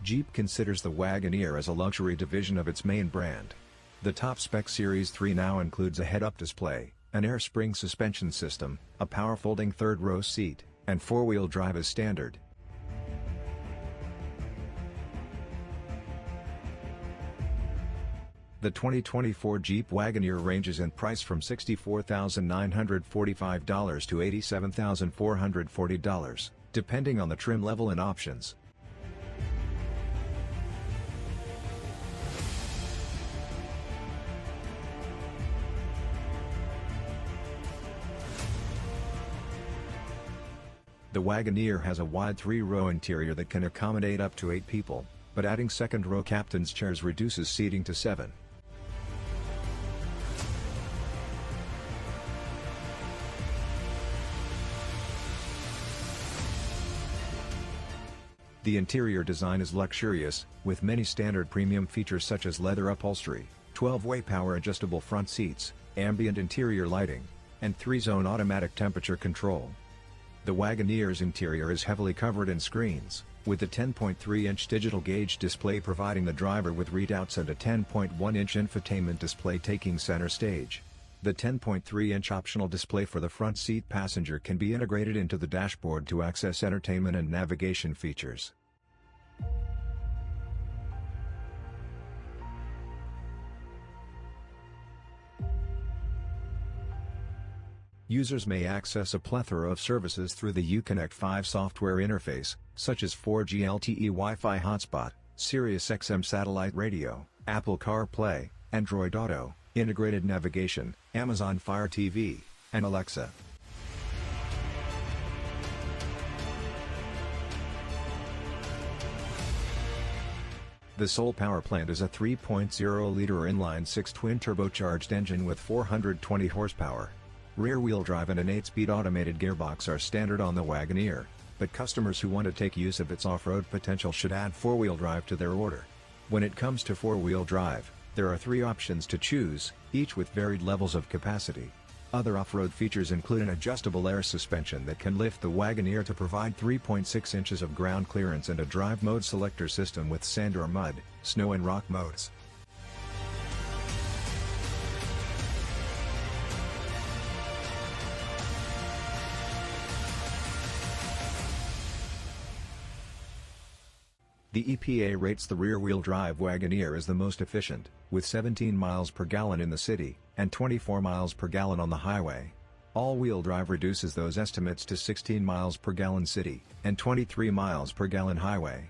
Jeep considers the Wagoneer as a luxury division of its main brand. The top-spec Series 3 now includes a head-up display, an air spring suspension system, a power-folding third-row seat, and four-wheel drive as standard. The 2024 Jeep Wagoneer ranges in price from $64,945 to $87,440, depending on the trim level and options. The Wagoneer has a wide three-row interior that can accommodate up to 8 people, but adding second-row captain's chairs reduces seating to 7. The interior design is luxurious, with many standard premium features such as leather upholstery, 12-way power-adjustable front seats, ambient interior lighting, and 3-zone automatic temperature control. The Wagoneer's interior is heavily covered in screens, with the 10.3-inch digital gauge display providing the driver with readouts and a 10.1-inch infotainment display taking center stage. The 10.3-inch optional display for the front seat passenger can be integrated into the dashboard to access entertainment and navigation features. Users may access a plethora of services through the Uconnect 5 software interface, such as 4G LTE Wi-Fi hotspot, SiriusXM satellite radio, Apple CarPlay, Android Auto, integrated navigation, Amazon Fire TV, and Alexa. The Soul power plant is a 3.0-liter inline-six twin-turbocharged engine with 420 horsepower. Rear-wheel drive and an 8-speed automated gearbox are standard on the Wagoneer, but customers who want to take use of its off-road potential should add four-wheel drive to their order. When it comes to four-wheel drive, there are 3 options to choose, each with varied levels of capacity. Other off-road features include an adjustable air suspension that can lift the Wagoneer to provide 3.6 inches of ground clearance and a drive mode selector system with sand or mud, snow and rock modes. The EPA rates the rear-wheel drive Wagoneer as the most efficient, with 17 miles per gallon in the city, and 24 miles per gallon on the highway. All-wheel drive reduces those estimates to 16 miles per gallon city, and 23 miles per gallon highway.